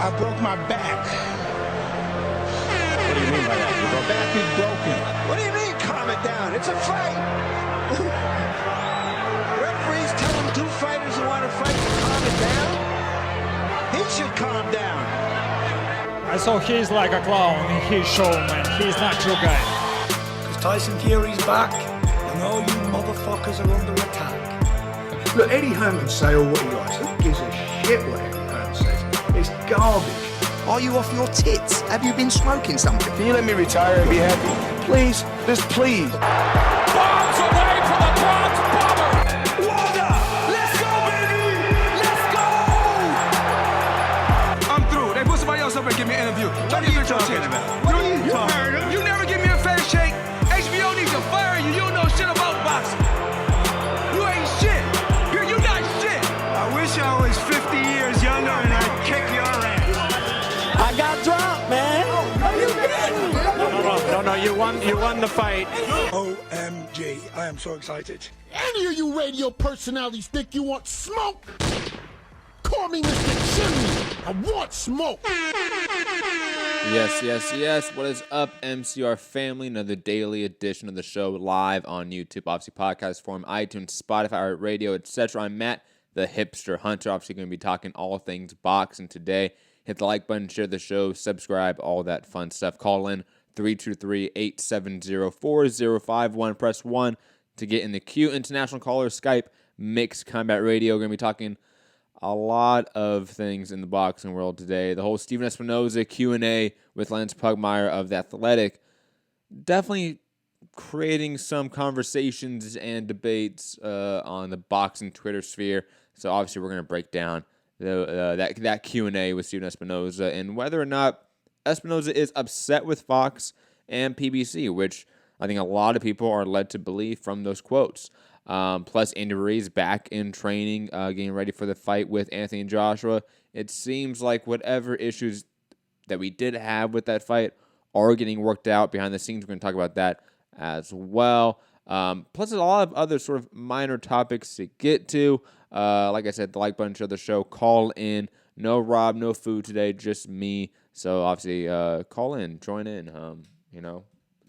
I broke my back. What do you mean by that? My back is broken. What do you mean, calm it down? It's a fight. Referees telling two fighters who want to fight to calm it down? He should calm down. So he's like a clown in his show, man. He's not your guy. Because Tyson Fury's back, and all you motherfuckers are under attack. Look, Eddie Herman say all what he likes. Who gives a shit what Eddie Herman says? It's garbage. Are you off your tits? Have you been smoking something? Can you let me retire and be happy? Please? Just please. Bombs away from the Bronx Bomber! Wanda! Let's go, baby! Let's go! I'm through. They put somebody else up and give me an interview. What are you talking about? What are you talking about? You never give me a fair shake. HBO needs to fire you. You don't know shit about boxing. You ain't shit. You not shit. I wish I was 50 years younger and I'd kick your ass. I got dropped, man. Are you kidding? No, you won the fight. OMG, I am so excited. Any of you radio personalities think you want smoke? Call me Mr. Chimney. I want smoke. Yes. What is up, MCR family? Another daily edition of the show live on YouTube, obviously podcast form, iTunes, Spotify, Radio, etc. I'm Matt, the hipster hunter. Obviously going to be talking all things boxing today. Hit the like button, share the show, subscribe, all that fun stuff. Call in 323-870-4051. Press 1 to get in the queue. International caller, Skype, Mixed Combat Radio. We're going to be talking a lot of things in the boxing world today. The whole Stephen Espinoza Q&A with Lance Pugmire of The Athletic. Definitely creating some conversations and debates on the boxing Twitter sphere. So obviously we're going to break down that Q&A with Stephen Espinoza and whether or not Espinoza is upset with Fox and PBC, which I think a lot of people are led to believe from those quotes. Plus, Andy Ruiz back in training, getting ready for the fight with Anthony Joshua. It seems like whatever issues that we did have with that fight are getting worked out behind the scenes. We're going to talk about that as well. Plus, there's a lot of other sort of minor topics to get to. Like I said, the like button, share the show, call in. No Rob, no food today, just me. So obviously, call in, join in.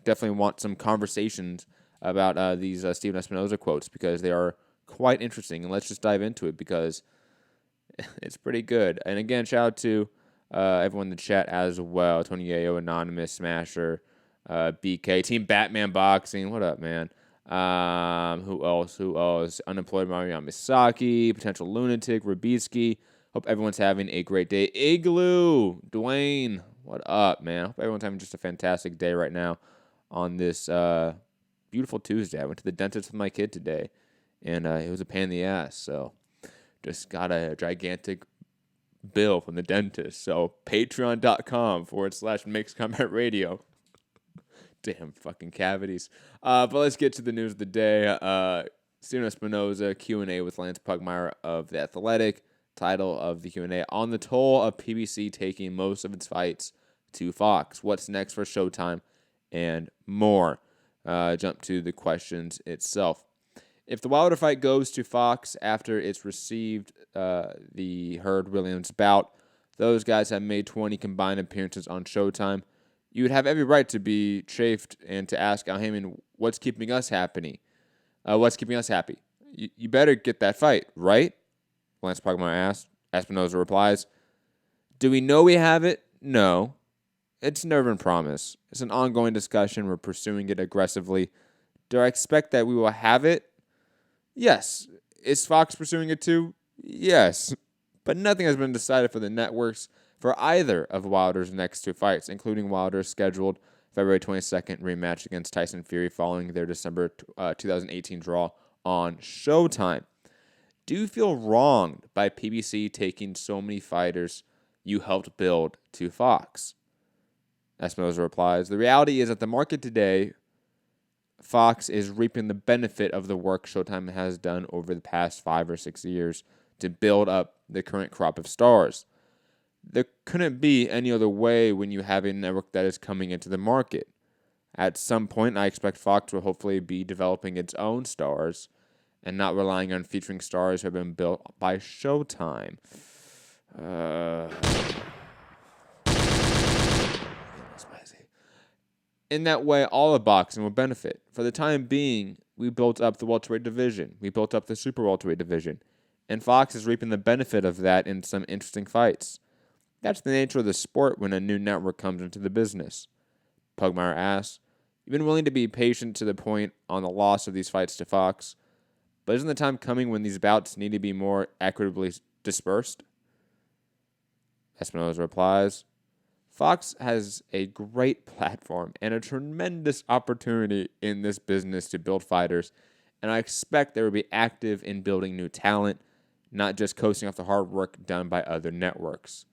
Definitely want some conversations about these Stephen Espinoza quotes because they are quite interesting. And let's just dive into it because it's pretty good. And again, shout out to everyone in the chat as well. Tony Yayo, Anonymous, Smasher, BK, Team Batman Boxing. What up, man? Who else? Unemployed Mario Misaki, Potential Lunatic, Rubitsky. Hope everyone's having a great day. Igloo, Dwayne, what up, man? Hope everyone's having just a fantastic day right now on this beautiful Tuesday. I went to the dentist with my kid today, and it was a pain in the ass. So just got a gigantic bill from the dentist. So patreon.com/Mixed Combat Radio. Damn fucking cavities. But let's get to the news of the day. Stephen Espinoza Q&A with Lance Pugmire of The Athletic. Title of the Q&A, On the Toll of PBC Taking Most of Its Fights to Fox. What's next for Showtime? And more. Jump to the questions itself. If the Wilder fight goes to Fox after it's received the Hurd-Williams bout, those guys have made 20 combined appearances on Showtime. You would have every right to be chafed and to ask Al Heyman, what's keeping us happy? You better get that fight, right? Lance Pugmire asked. Espinoza replies, do we know we have it? No. It's never been promised. It's an ongoing discussion. We're pursuing it aggressively. Do I expect that we will have it? Yes. Is Fox pursuing it too? Yes. But nothing has been decided for the networks for either of Wilder's next two fights, including Wilder's scheduled February 22nd rematch against Tyson Fury following their December 2018 draw on Showtime. Do you feel wronged by PBC taking so many fighters you helped build to Fox? Espinoza replies, the reality is that the market today, Fox is reaping the benefit of the work Showtime has done over the past 5 or 6 years to build up the current crop of stars. There couldn't be any other way when you have a network that is coming into the market. At some point, I expect Fox will hopefully be developing its own stars and not relying on featuring stars who have been built by Showtime. In that way, all of boxing will benefit. For the time being, we built up the welterweight division. We built up the super welterweight division. And Fox is reaping the benefit of that in some interesting fights. That's the nature of the sport when a new network comes into the business. Pugmire asks, you've been willing to be patient to the point on the loss of these fights to Fox, but isn't the time coming when these bouts need to be more equitably dispersed? Espinoza replies, Fox has a great platform and a tremendous opportunity in this business to build fighters, and I expect they will be active in building new talent, not just coasting off the hard work done by other networks.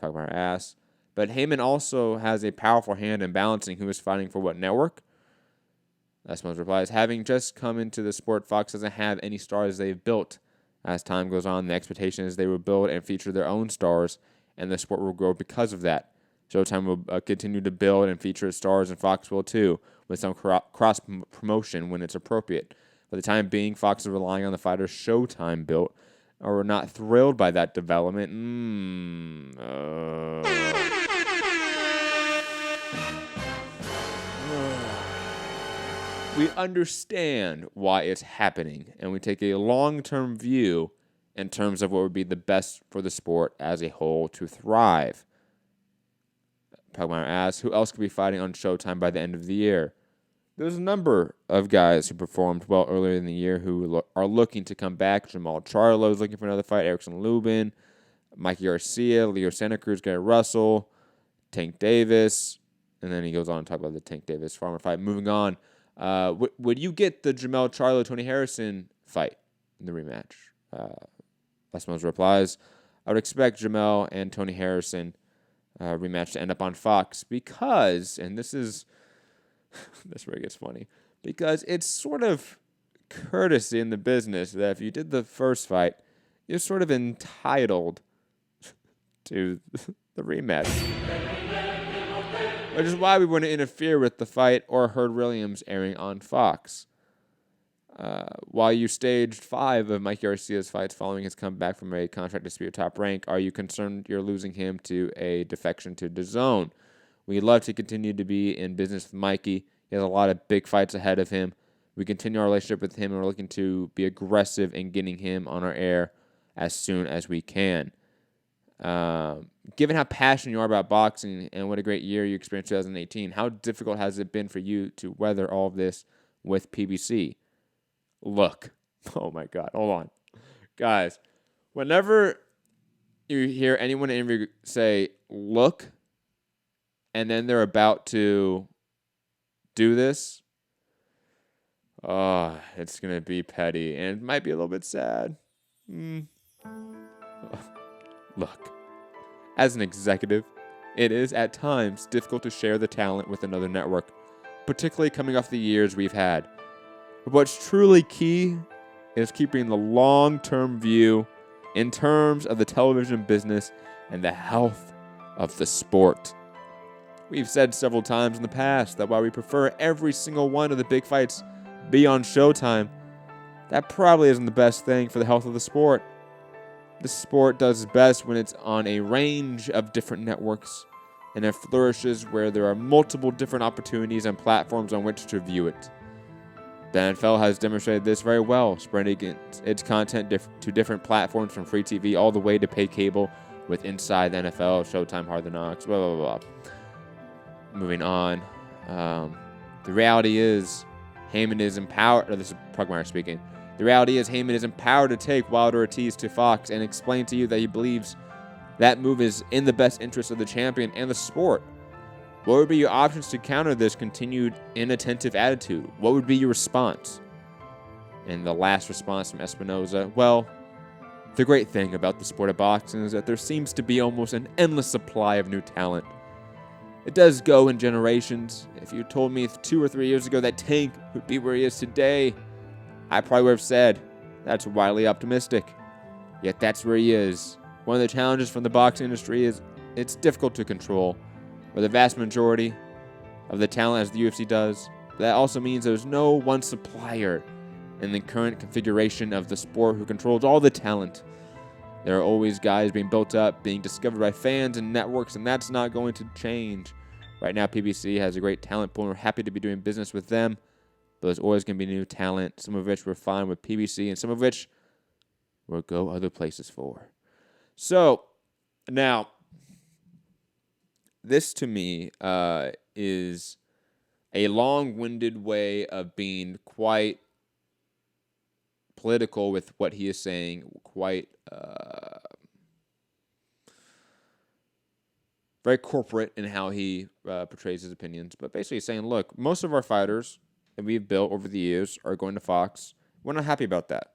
Pugmire asks, but Heyman also has a powerful hand in balancing who is fighting for what network? Espinoza replies, having just come into the sport, Fox doesn't have any stars they've built. As time goes on, the expectation is they will build and feature their own stars, and the sport will grow because of that. Showtime will continue to build and feature its stars, and Fox will too, with some cross-promotion when it's appropriate. For the time being, Fox is relying on the fighters Showtime built, or we're not thrilled by that development. We understand why it's happening, and we take a long-term view in terms of what would be the best for the sport as a whole to thrive. Pugmire asks, who else could be fighting on Showtime by the end of the year? There's a number of guys who performed well earlier in the year who are looking to come back. Jamal Charlo is looking for another fight. Erickson Lubin, Mikey Garcia, Leo Santa Cruz, Gary Russell, Tank Davis. And then he goes on to talk about the Tank Davis Farmer fight. Moving on. Would you get the Jamal Charlo Tony Harrison fight in the rematch? Espinoza replies, I would expect Jamal and Tony Harrison rematch to end up on Fox because, and this is that's where it gets funny, because it's sort of courtesy in the business that if you did the first fight, you're sort of entitled to the rematch. Which is why we wouldn't interfere with the fight or Herb Williams airing on Fox. While you staged 5 of Mike Garcia's fights following his comeback from a contract dispute at Top Rank, are you concerned you're losing him to a defection to DAZN? We'd love to continue to be in business with Mikey. He has a lot of big fights ahead of him. We continue our relationship with him, and we're looking to be aggressive in getting him on our air as soon as we can. Given how passionate you are about boxing and what a great year you experienced in 2018, how difficult has it been for you to weather all of this with PBC? Look. Oh, my God. Hold on. Guys, whenever you hear anyone in an interview say, look, and then they're about to do this, it's going to be petty, and it might be a little bit sad. Look, as an executive, it is at times difficult to share the talent with another network, particularly coming off the years we've had. But what's truly key is keeping the long-term view in terms of the television business and the health of the sport. We've said several times in the past that while we prefer every single one of the big fights be on Showtime, that probably isn't the best thing for the health of the sport. The sport does best when it's on a range of different networks, and it flourishes where there are multiple different opportunities and platforms on which to view it. The NFL has demonstrated this very well, spreading its content to different platforms from free TV all the way to pay cable with Inside the NFL, Showtime, Hard Knocks, blah, blah, blah. Moving on. The reality is Heyman is empowered. This is Pugmire speaking. The reality is Heyman is empowered to take Wilder Ortiz to Fox and explain to you that he believes that move is in the best interest of the champion and the sport. What would be your options to counter this continued inattentive attitude? What would be your response? And the last response from Espinoza, well, the great thing about the sport of boxing is that there seems to be almost an endless supply of new talent. It does go in generations. If you told me 2 or 3 years ago that Tank would be where he is today, I probably would have said, that's wildly optimistic. Yet that's where he is. One of the challenges from the boxing industry is it's difficult to control, where the vast majority of the talent as the UFC does. That also means there's no one supplier in the current configuration of the sport who controls all the talent. There are always guys being built up, being discovered by fans and networks, and that's not going to change. Right now, PBC has a great talent pool, and we're happy to be doing business with them. But there's always going to be new talent, some of which we're fine with PBC, and some of which we'll go other places for. So, now, this to me is a long-winded way of being quite political with what he is saying, quite very corporate in how he portrays his opinions, but basically saying, look, most of our fighters that we've built over the years are going to Fox. We're not happy about that.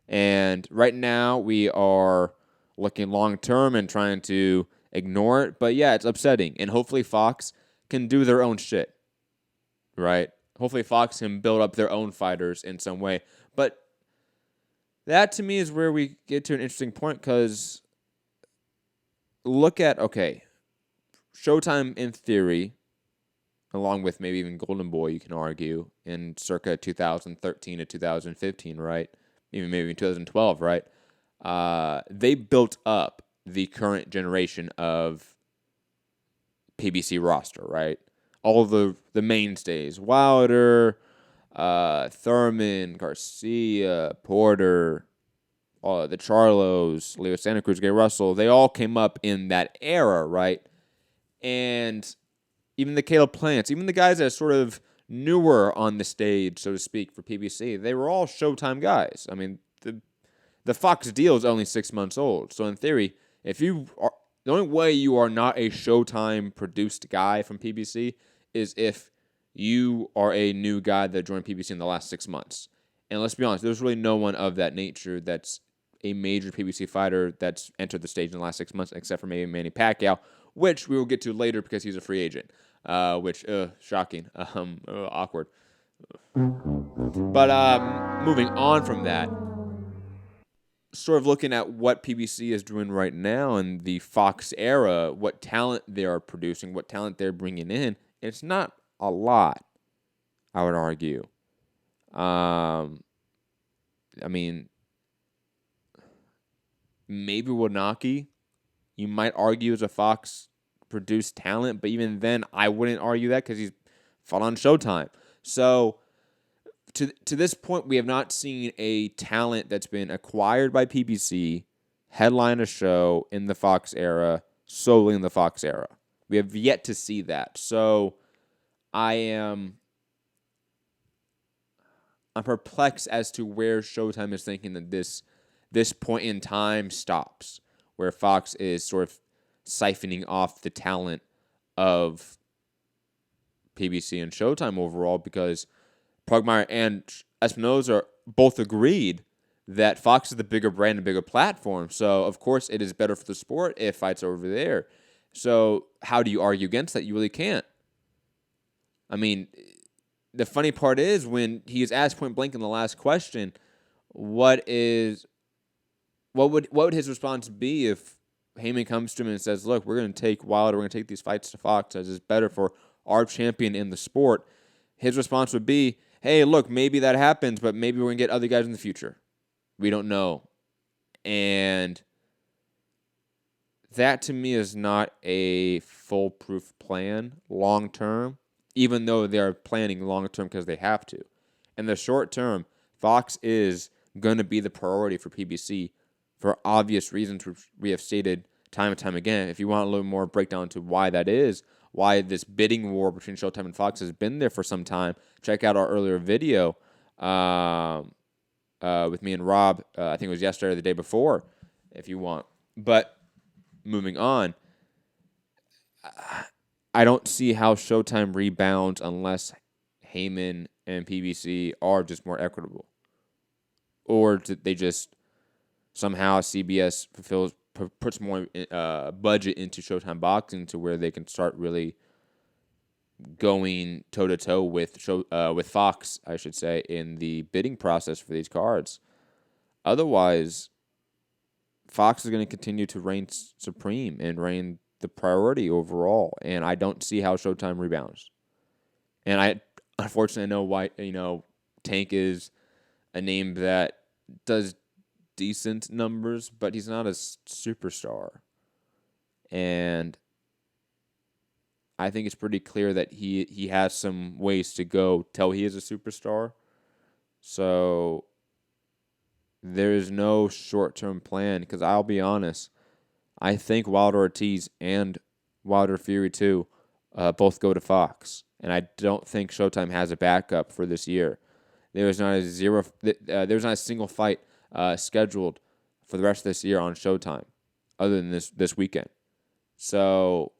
And right now we are looking long-term and trying to ignore it, but yeah, it's upsetting. And hopefully Fox can do their own shit, right? Hopefully Fox can build up their own fighters in some way. But that to me is where we get to an interesting point, because look at, okay, Showtime in theory, along with maybe even Golden Boy, you can argue, in circa 2013 to 2015, right? Even maybe in 2012, right? They built up the current generation of PBC roster, right? All of the mainstays, Wilder, Thurman, Garcia, Porter, the Charlos, Leo Santa Cruz, Gay Russell, they all came up in that era, right? And even the Caleb Plants, even the guys that are sort of newer on the stage, so to speak, for PBC, they were all Showtime guys. I mean, the Fox deal is only 6 months old. So in theory, if you are, the only way you are not a Showtime produced guy from PBC is if you are a new guy that joined PBC in the last 6 months. And let's be honest, there's really no one of that nature that's a major PBC fighter that's entered the stage in the last 6 months, except for maybe Manny Pacquiao, which we will get to later because he's a free agent. Shocking. Awkward. But moving on from that, sort of looking at what PBC is doing right now in the Fox era, what talent they are producing, what talent they're bringing in, it's not a lot, I would argue. I mean, maybe Wanaki, you might argue, is a Fox produced talent, but even then, I wouldn't argue that because he's fought on Showtime. So, to this point, we have not seen a talent that's been acquired by PBC headline a show in the Fox era, solely in the Fox era. We have yet to see that. So, I'm perplexed as to where Showtime is thinking that this point in time stops, where Fox is sort of siphoning off the talent of PBC and Showtime overall, because Pugmire and Espinoza both agreed that Fox is the bigger brand and bigger platform. So, of course, it is better for the sport if fights are over there. So, how do you argue against that? You really can't. I mean, the funny part is when he is asked point blank in the last question, what would his response be if Heyman comes to him and says, look, we're going to take Wilder, we're going to take these fights to Fox as it's better for our champion in the sport? His response would be, hey, look, maybe that happens, but maybe we're going to get other guys in the future. We don't know. And that to me is not a foolproof plan long term, even though they're planning long term because they have to. In the short term, Fox is going to be the priority for PBC for obvious reasons, which we have stated time and time again. If you want a little more breakdown into why that is, why this bidding war between Showtime and Fox has been there for some time, check out our earlier video with me and Rob. I think it was yesterday or the day before, if you want. But moving on, I don't see how Showtime rebounds unless Heyman and PBC are just more equitable. Or they just somehow CBS puts more budget into Showtime Boxing to where they can start really going toe-to-toe with Fox, I should say, in the bidding process for these cards. Otherwise, Fox is going to continue to reign supreme and reign the priority overall, and I don't see how Showtime rebounds. And I unfortunately know why, Tank is a name that does decent numbers, but he's not a superstar. And I think it's pretty clear that he has some ways to go till he is a superstar. So there is no short-term plan because I'll be honest, I think Wilder Ortiz and Wilder Fury too both go to Fox, and I don't think Showtime has a backup for this year. There's not a single fight scheduled for the rest of this year on Showtime, other than this weekend. So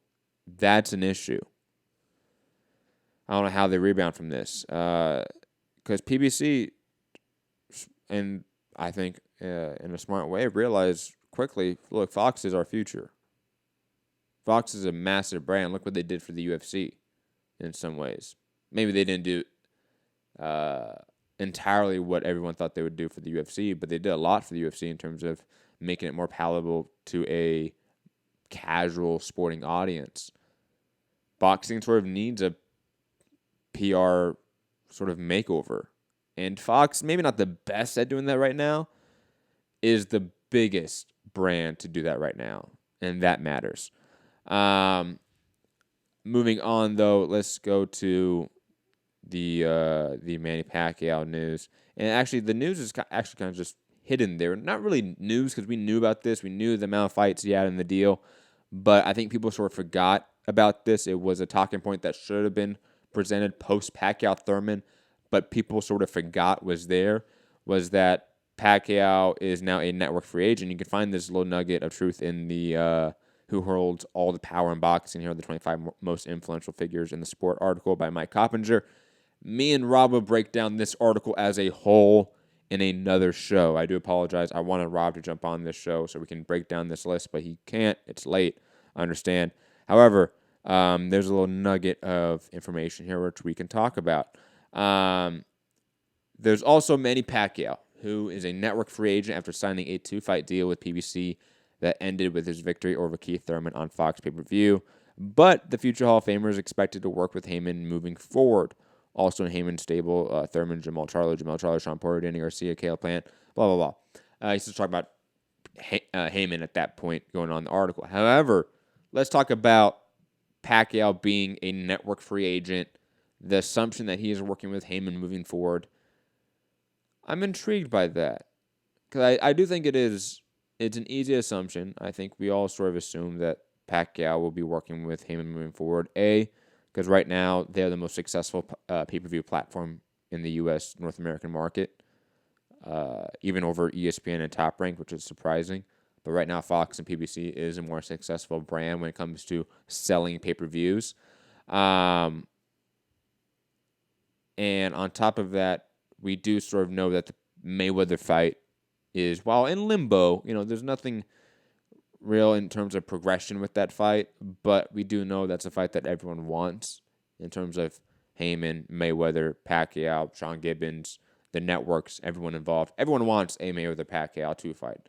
that's an issue. I don't know how they rebound from this, because PBC, and I think in a smart way, realized quickly, look, Fox is our future. Fox is a massive brand. Look what they did for the UFC in some ways. Maybe they didn't do entirely what everyone thought they would do for the UFC, but they did a lot for the UFC in terms of making it more palatable to a casual sporting audience. Boxing sort of needs a PR sort of makeover. And Fox, maybe not the best at doing that right now, is the biggest brand to do that right now. And that matters. Moving on, though, let's go to the Manny Pacquiao news. And actually, the news is actually kind of just hidden there. Not really news because we knew about this. We knew the amount of fights he had in the deal. But I think people sort of forgot about this. It was a talking point that should have been presented post-Pacquiao Thurman, but people sort of forgot was that Pacquiao is now a network free agent. You can find this little nugget of truth in the Who Holds All the Power in Boxing. Here are the 25 most influential figures in the sport article by Mike Coppinger. Me and Rob will break down this article as a whole in another show. I do apologize. I wanted Rob to jump on this show so we can break down this list, but he can't. It's late. I understand. However, there's a little nugget of information here which we can talk about. There's also Manny Pacquiao, who is a network free agent after signing a 2-fight deal with PBC that ended with his victory over Keith Thurman on Fox pay-per-view. But the future Hall of Famer is expected to work with Heyman moving forward. Also in Heyman's stable, Thurman, Jamal Charlo, Sean Porter, Danny Garcia, Caleb Plant, blah, blah, blah. He's just talking about Heyman at that point going on in the article. However, let's talk about Pacquiao being a network free agent, the assumption that he is working with Heyman moving forward. I'm intrigued by that because I do think it's an easy assumption. I think we all sort of assume that Pacquiao will be working with Heyman moving forward. Because right now they're the most successful pay-per-view platform in the U.S. North American market, even over ESPN and Top Rank, which is surprising. But right now Fox and PBC is a more successful brand when it comes to selling pay-per-views. And on top of that, we do sort of know that the Mayweather fight is, while in limbo, there's nothing real in terms of progression with that fight, but we do know that's a fight that everyone wants in terms of Heyman, Mayweather, Pacquiao, Sean Gibbons, the networks, everyone involved. Everyone wants a Mayweather-Pacquiao 2 fight.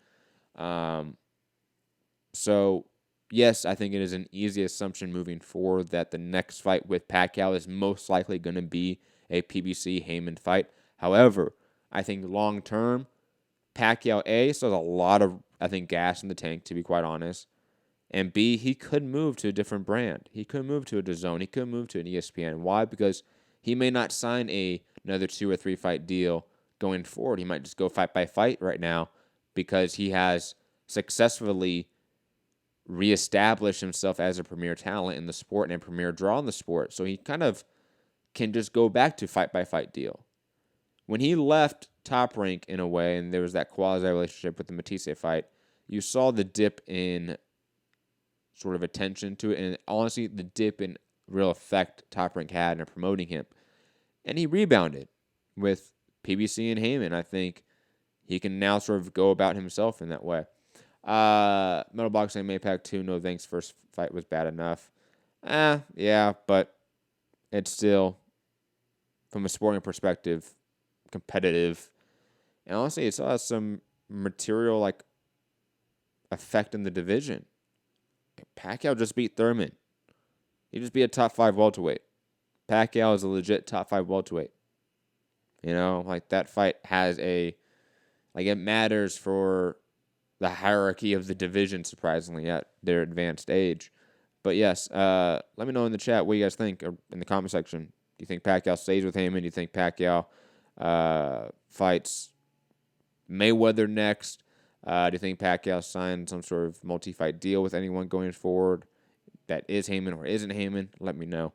So, yes, I think it is an easy assumption moving forward that the next fight with Pacquiao is most likely going to be a PBC-Heyman fight. However, I think long-term, Pacquiao, A, still has a lot of, I think, gas in the tank, to be quite honest. And B, he could move to a different brand. He could move to a DAZN. He could move to an ESPN. Why? Because he may not sign another 2 or 3 fight deal going forward. He might just go fight by fight right now because he has successfully reestablished himself as a premier talent in the sport and a premier draw in the sport. So he kind of can just go back to fight by fight deal. When he left Top Rank in a way, and there was that quasi-relationship with the Matisse fight, you saw the dip in sort of attention to it, and honestly, the dip in real effect Top Rank had in promoting him. And he rebounded with PBC and Heyman. I think he can now sort of go about himself in that way. Metal Boxing Maypac 2, no thanks, first fight was bad enough. Yeah, but it's still, from a sporting perspective, competitive. And honestly, it still has some material effect in the division. Pacquiao just beat Thurman. He just beat a top 5 welterweight. Pacquiao is a legit top 5 welterweight. That fight has it matters for the hierarchy of the division, surprisingly, at their advanced age. But yes, let me know in the chat what you guys think, or in the comment section. Do you think Pacquiao stays with Heyman? Do you think Pacquiao fights Mayweather next? Do you think Pacquiao signed some sort of multi-fight deal with anyone going forward that is Heyman or isn't Heyman? Let me know.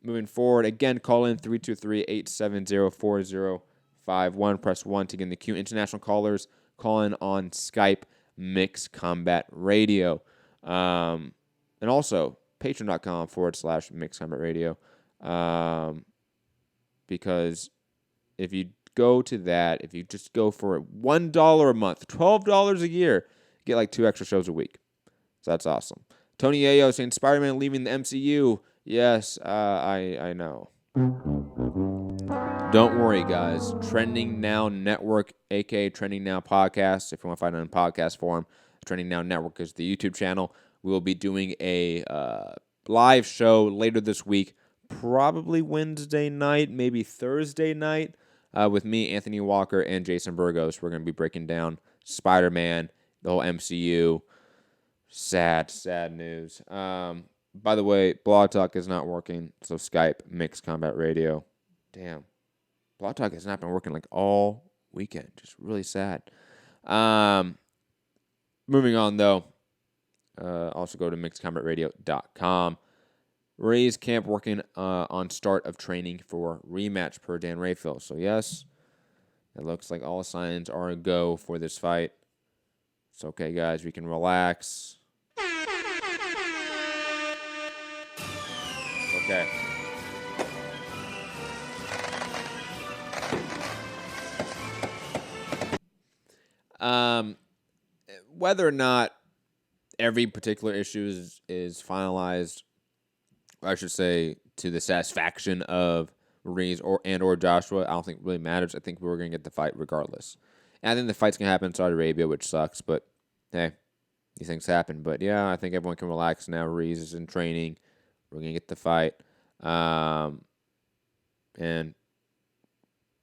Moving forward, again, call in 323-870-4051. Press 1 to get in the queue. International callers, call in on Skype, Mixed Combat Radio. And also, patreon.com/Mixed Combat Radio. Because if you go to that, if you just go for $1 a month, $12 a year, you get like 2 extra shows a week. So that's awesome. Tony Ayo saying Spider-Man leaving the MCU. Yes, I know. Don't worry, guys. Trending Now Network, aka Trending Now Podcast, if you want to find it in podcast form, Trending Now Network is the YouTube channel. We will be doing a live show later this week, probably Wednesday night, maybe Thursday night, with me, Anthony Walker, and Jason Burgos. We're going to be breaking down Spider-Man, the whole MCU. Sad news. By the way, Blog Talk is not working, so Skype, Mixed Combat Radio. Damn. Blog Talk has not been working like all weekend. Just really sad. Moving on, though. Also go to mixedcombatradio.com. Ruiz camp working on start of training for rematch per Dan Rayfield. So, yes, it looks like all signs are a go for this fight. It's okay, guys. We can relax. Okay. Whether or not every particular issue is finalized, I should say, to the satisfaction of Ruiz or Joshua, I don't think it really matters. I think we're going to get the fight regardless. And I think the fight's going to happen in Saudi Arabia, which sucks, but hey, these things happen. But yeah, I think everyone can relax now. Ruiz is in training. We're going to get the fight. And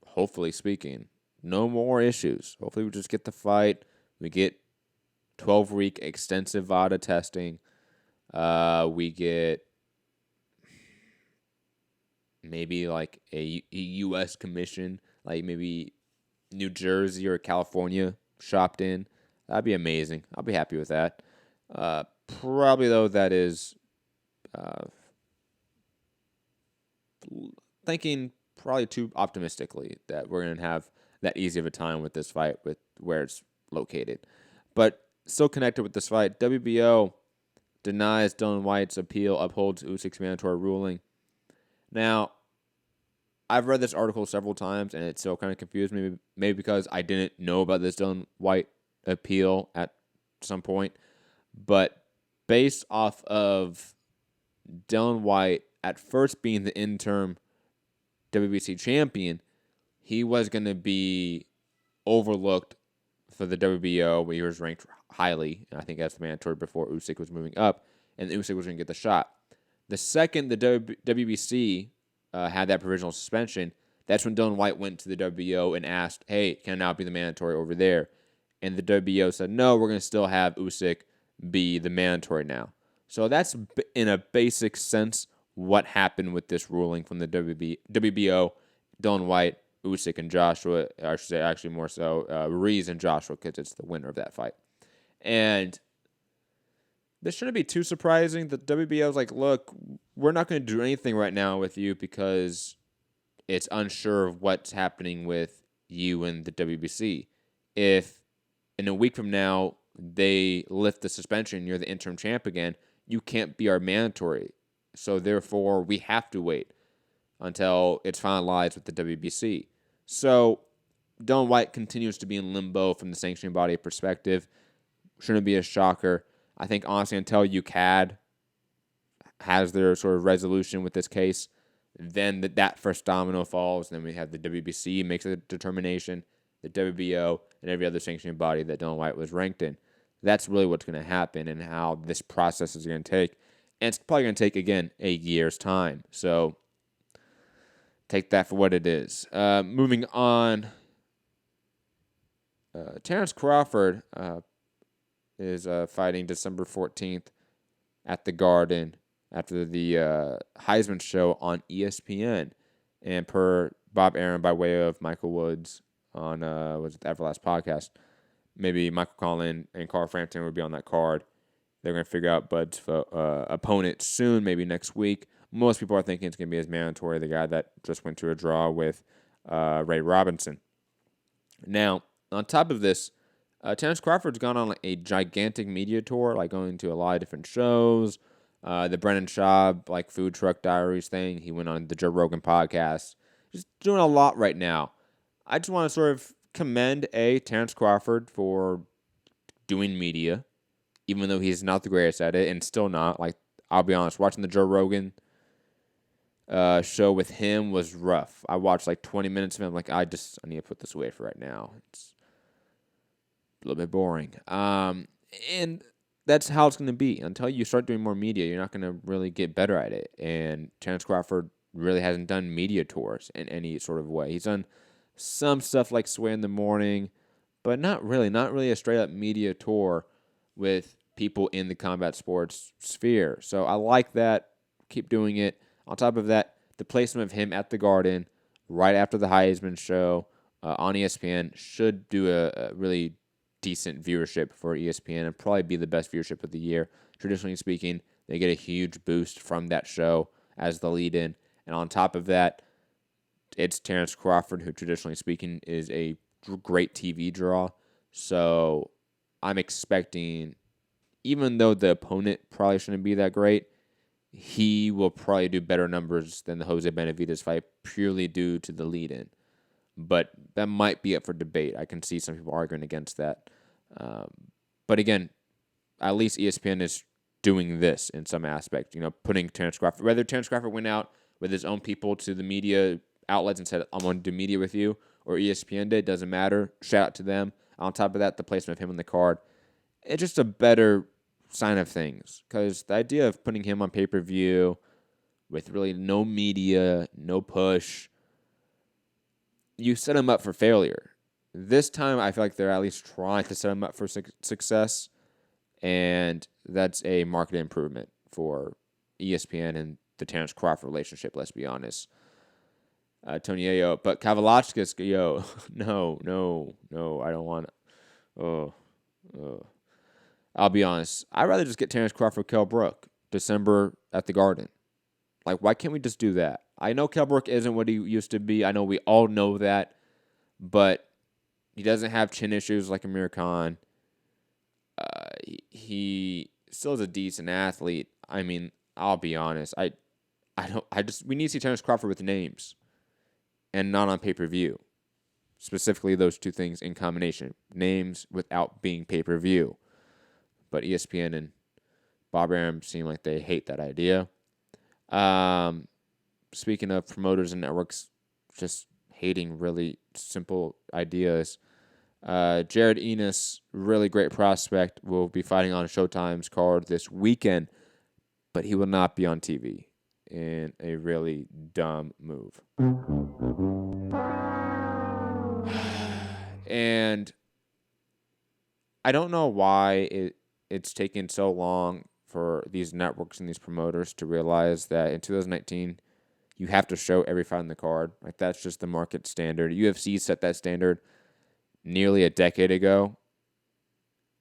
hopefully speaking, no more issues. Hopefully we just get the fight. We get 12-week extensive VADA testing. We get maybe like a U.S. commission, like maybe New Jersey or California shopped in. That'd be amazing. I'll be happy with that. Probably, though, that is thinking probably too optimistically that we're going to have that easy of a time with this fight with where it's located. But still connected with this fight, WBO denies Dylan White's appeal, upholds Usyk's mandatory ruling. Now, I've read this article several times, and it still kind of confused me, maybe because I didn't know about this Dylan White appeal at some point. But based off of Dylan White at first being the interim WBC champion, he was going to be overlooked for the WBO, where he was ranked highly, and I think that's mandatory before Usyk was moving up, and Usyk was going to get the shot. The second the WBC had that provisional suspension, that's when Dylan White went to the WBO and asked, hey, can I now be the mandatory over there? And the WBO said, no, we're going to still have Usyk be the mandatory now. So that's, in a basic sense, what happened with this ruling from the WBO, Dylan White, Usyk, and Joshua. I should say, actually, more so, Ruiz and Joshua, because it's the winner of that fight. And this shouldn't be too surprising. The WBO is like, look, we're not going to do anything right now with you because it's unsure of what's happening with you and the WBC. If in a week from now they lift the suspension, you're the interim champ again, you can't be our mandatory. So therefore, we have to wait until it's finalized with the WBC. So Dylan White continues to be in limbo from the sanctioning body perspective. Shouldn't be a shocker. I think, honestly, until UCAD has their sort of resolution with this case, then that first domino falls. Then we have the WBC makes a determination, the WBO, and every other sanctioning body that Dylan White was ranked in. That's really what's going to happen and how this process is going to take. And it's probably going to take, again, a year's time. So take that for what it is. Moving on, Terence Crawford is fighting December 14th at the Garden after the Heisman show on ESPN. And per Bob Aaron, by way of Michael Woods on was it the Everlast podcast, maybe Michael Collin and Carl Frampton would be on that card. They're going to figure out Bud's opponent soon, maybe next week. Most people are thinking it's going to be his mandatory, the guy that just went to a draw with Ray Robinson. Now, on top of this, Terence Crawford's gone on like a gigantic media tour, like going to a lot of different shows. The Brennan Schaub, like Food Truck Diaries thing. He went on the Joe Rogan podcast. Just doing a lot right now. I just want to sort of commend Terence Crawford for doing media, even though he's not the greatest at it, and still not. Like, I'll be honest, watching the Joe Rogan show with him was rough. I watched like 20 minutes of him. Like, I need to put this away for right now. It's a little bit boring. And that's how it's going to be. Until you start doing more media, you're not going to really get better at it. And Terence Crawford really hasn't done media tours in any sort of way. He's done some stuff like Sway in the Morning, but not really a straight-up media tour with people in the combat sports sphere. So I like that. Keep doing it. On top of that, the placement of him at the Garden right after the Heisman show on ESPN should do a really decent viewership for ESPN and probably be the best viewership of the year. Traditionally speaking, they get a huge boost from that show as the lead-in. And on top of that, it's Terence Crawford, who traditionally speaking is a great TV draw. So I'm expecting, even though the opponent probably shouldn't be that great, he will probably do better numbers than the Jose Benavidez fight purely due to the lead-in. But that might be up for debate. I can see some people arguing against that. But again, at least ESPN is doing this in some aspect. Putting Terence Crawford, whether Terence Crawford went out with his own people to the media outlets and said, I'm going to do media with you, or ESPN did, doesn't matter. Shout out to them. On top of that, the placement of him on the card, it's just a better sign of things. Because the idea of putting him on pay-per-view with really no media, no push, you set him up for failure. This time, I feel like they're at least trying to set him up for success, and that's a market improvement for ESPN and the Terence Crawford relationship, let's be honest. Tony Ayo, but Kavalauskas, no, I don't want to. I'll be honest. I'd rather just get Terence Crawford, Kell Brook, December at the Garden. Like, why can't we just do that? I know Kell Brook isn't what he used to be. I know we all know that. But he doesn't have chin issues like Amir Khan. He still is a decent athlete. I mean, I'll be honest. We need to see Terence Crawford with names and not on pay-per-view. Specifically, those two things in combination. Names without being pay-per-view. But ESPN and Bob Arum seem like they hate that idea. Speaking of promoters and networks just hating really simple ideas, Jared Enos, really great prospect, will be fighting on Showtime's card this weekend, but he will not be on TV in a really dumb move. And I don't know why it's taken so long for these networks and these promoters to realize that in 2019, you have to show every fight on the card. Like, that's just the market standard. UFC set that standard nearly a decade ago,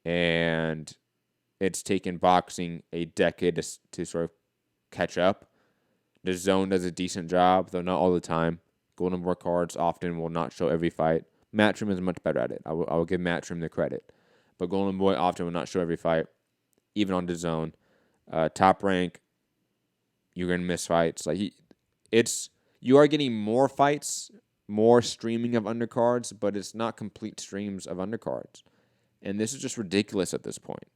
and it's taken boxing a decade to sort of catch up. The Zone does a decent job, though not all the time. Golden Boy cards often will not show every fight. Matchroom is much better at it. I will give Matchroom the credit. But Golden Boy often will not show every fight, even on the Zone. Top Rank, you're going to miss fights. You are getting more fights, more streaming of undercards, but it's not complete streams of undercards. And this is just ridiculous at this point.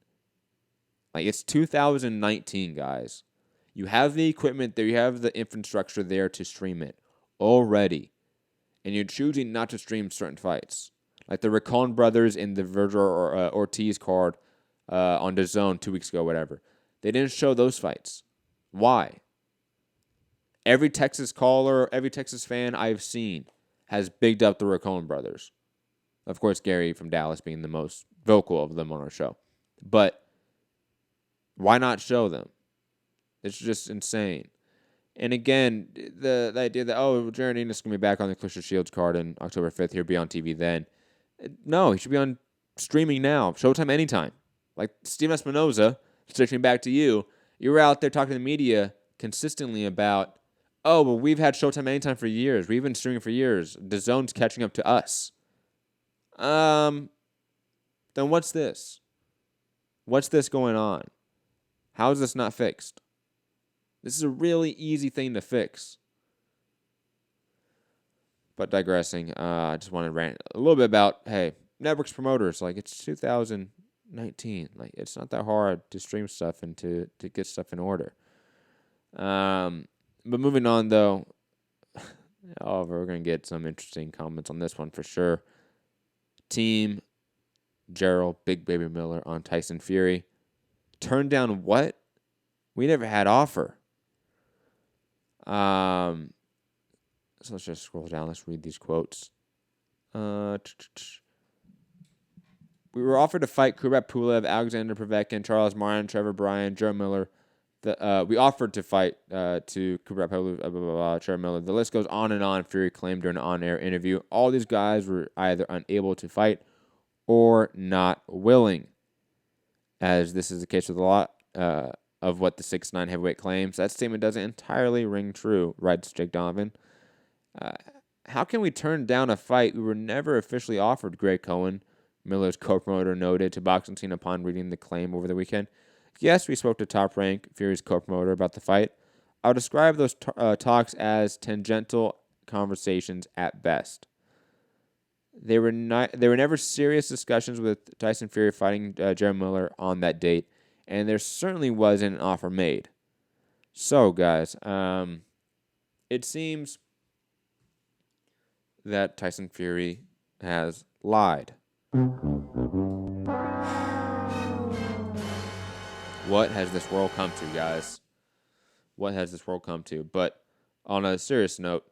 Like, it's 2019, guys. You have the equipment there, you have the infrastructure there to stream it already. And you're choosing not to stream certain fights. Like the Racon brothers in the Virgil or Ortiz card on the Zone 2 weeks ago, whatever. They didn't show those fights. Why? Every Texas caller, every Texas fan I've seen has bigged up the Racon brothers. Of course, Gary from Dallas being the most vocal of them on our show. But Why not show them? It's just insane. And again, the idea that, Jared Enos is going to be back on the Clarissa Shields card on October 5th, he'll be on TV then. No, he should be on streaming now. Showtime anytime. Like Steven Espinoza, switching back to you, you were out there talking to the media consistently about, we've had Showtime anytime for years. We've been streaming for years. DAZN's catching up to us. Then what's this? What's this going on? How is this not fixed? This is a really easy thing to fix. But digressing, I just want to rant a little bit about, hey, networks promoters, like it's 2019. Like it's not that hard to stream stuff and to get stuff in order. But moving on though, we're going to get some interesting comments on this one for sure. Team Gerald, Big Baby Miller on Tyson Fury. Turned down what? We never had offer. So let's just scroll down. Let's read these quotes. We were offered to fight Kubrat Pulev, Alexander Povetkin, Charles Martin, Trevor Bryan, Joe Miller. We offered to fight to Kubrat Pulev, Trevor Miller. The list goes on and on. Fury claimed during an on-air interview. All these guys were either unable to fight or not willing. As this is the case with a lot of what the 6'9" heavyweight claims. That statement doesn't entirely ring true, writes Jake Donovan. How can we turn down a fight we were never officially offered, Greg Cohen, Miller's co-promoter, noted to Boxing Scene upon reading the claim over the weekend. Yes, we spoke to Top Rank, Fury's co-promoter, about the fight. I would describe those talks as tangential conversations at best. They were never serious discussions with Tyson Fury fighting Jerry Miller on that date, and there certainly wasn't an offer made. So, guys, it seems that Tyson Fury has lied. What has this world come to, guys? What has this world come to? But on a serious note,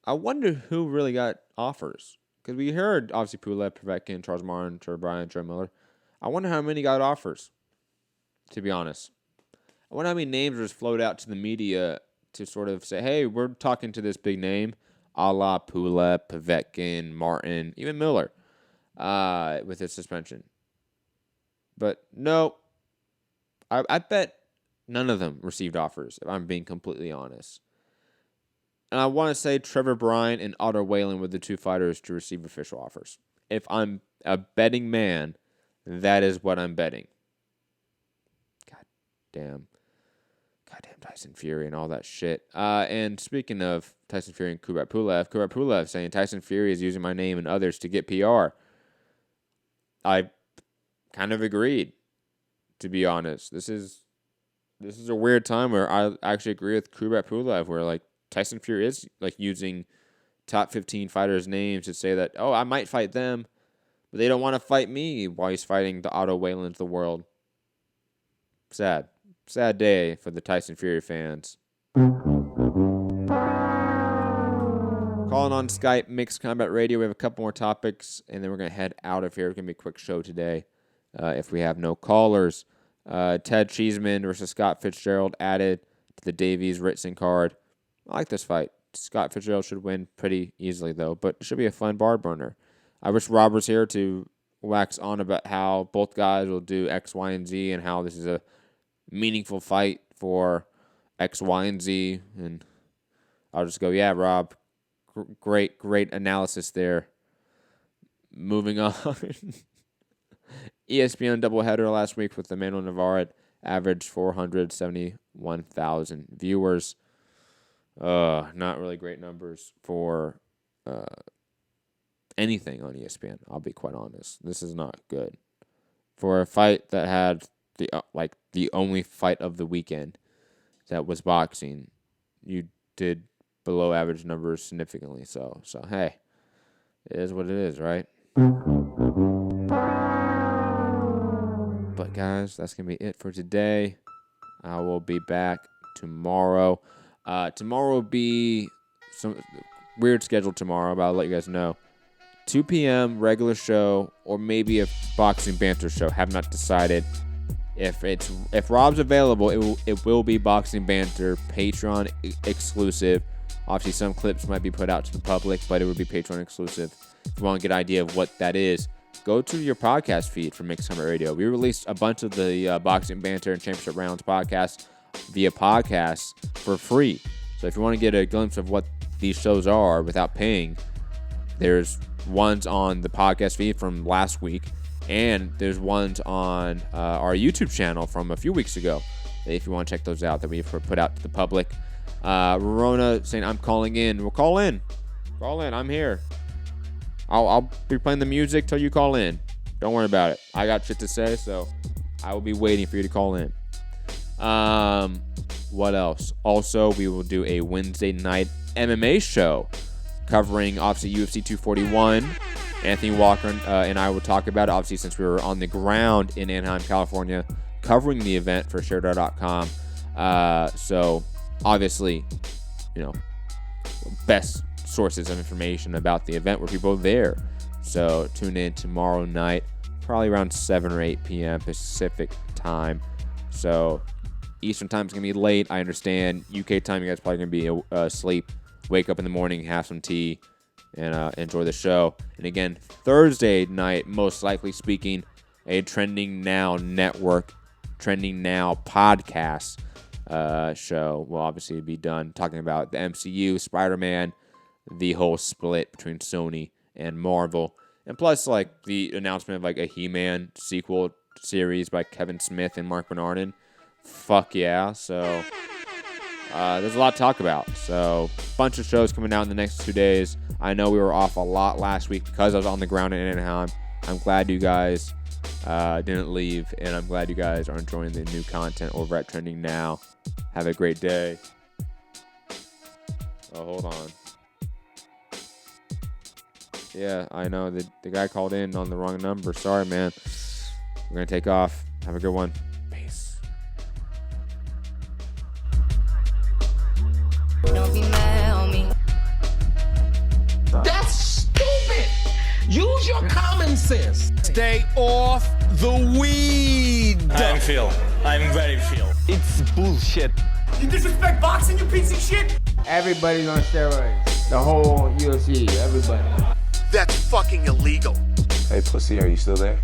I wonder who really got offers. Because we heard, obviously, Pulev, Povetkin, Charles Martin, Trevor Bryan, Joe Miller. I wonder how many got offers, to be honest. I wonder how many names were just floated out to the media to sort of say, hey, we're talking to this big name, a la Pulev, Povetkin, Martin, even Miller, with his suspension. But no, I bet none of them received offers, if I'm being completely honest. And I want to say Trevor Bryan and Otto Whalen were the two fighters to receive official offers. If I'm a betting man, that is what I'm betting. Goddamn Tyson Fury and all that shit. And speaking of Tyson Fury and Kubrat Pulev saying Tyson Fury is using my name and others to get PR. I kind of agreed, to be honest. This is a weird time where I actually agree with Kubrat Pulev, where like Tyson Fury is like using top 15 fighters' names to say that, I might fight them, but they don't want to fight me while he's fighting the Otto Whalens of the world. Sad day for the Tyson Fury fans. Calling on Skype, Mixed Combat Radio. We have a couple more topics, and then we're going to head out of here. It's going to be a quick show today if we have no callers. Ted Cheeseman versus Scott Fitzgerald added to the Davies-Ritson card. I like this fight. Scott Fitzgerald should win pretty easily, though, but it should be a fun bar burner. I wish Rob was here to wax on about how both guys will do X, Y, and Z, and how this is a meaningful fight for X, Y, and Z. And I'll just go, yeah, Rob, great analysis there. Moving on. ESPN doubleheader last week with Emmanuel Navarrete averaged 471,000 viewers. Not really great numbers for anything on ESPN. I'll be quite honest. This is not good for a fight that had the only fight of the weekend that was boxing. You did below average numbers significantly. So hey, it is what it is, right? But guys, that's gonna be it for today. I will be back tomorrow. Tomorrow will be some weird schedule tomorrow, but I'll let you guys know. 2 p.m. regular show, or maybe a boxing banter show. Have not decided. If Rob's available, it will be Boxing Banter Patreon exclusive. Obviously, some clips might be put out to the public, but it would be Patreon exclusive. If you want to get an idea of what that is, go to your podcast feed for Mixed Combat Radio. We released a bunch of the Boxing Banter and Championship Rounds podcasts via podcasts for free. So if you want to get a glimpse of what these shows are without paying, there's ones on the podcast feed from last week, and there's ones on our YouTube channel from a few weeks ago. If you want to check those out, that we've put out to the public. Rona saying, I'm calling in. Well, call in. Call in. I'm here. I'll be playing the music till you call in. Don't worry about it. I got shit to say, so I will be waiting for you to call in. What else? Also, we will do a Wednesday night MMA show covering, obviously, UFC 241. Anthony Walker and I will talk about it, obviously, since we were on the ground in Anaheim, California, covering the event for Share.com. So, obviously, best sources of information about the event were people there. So, tune in tomorrow night, probably around 7 or 8 p.m. Pacific time. So, Eastern time is going to be late. I understand. UK time, you guys probably going to be asleep. Wake up in the morning, have some tea, and enjoy the show. And again, Thursday night, most likely speaking, a Trending Now Network, Trending Now podcast show will obviously be done, talking about the MCU, Spider-Man, the whole split between Sony and Marvel, and plus like the announcement of like a He-Man sequel series by Kevin Smith and Mark Bernardin. Fuck yeah. So there's a lot to talk about. So bunch of shows coming out in the next 2 days. I know we were off a lot last week because I was on the ground in Anaheim. I'm glad you guys didn't leave, and I'm glad you guys are enjoying the new content over at Trending Now. Have a great day. Oh, hold on. Yeah, I know the guy called in on the wrong number. Sorry, man. We're going to take off. Have a good one. Peace. Don't be mad on me. That's stupid. Use your common sense. Stay off the weed. I'm very feel. It's bullshit. You disrespect boxing, you piece of shit? Everybody's on steroids. The whole UFC, everybody. That's fucking illegal. Hey, pussy, are you still there?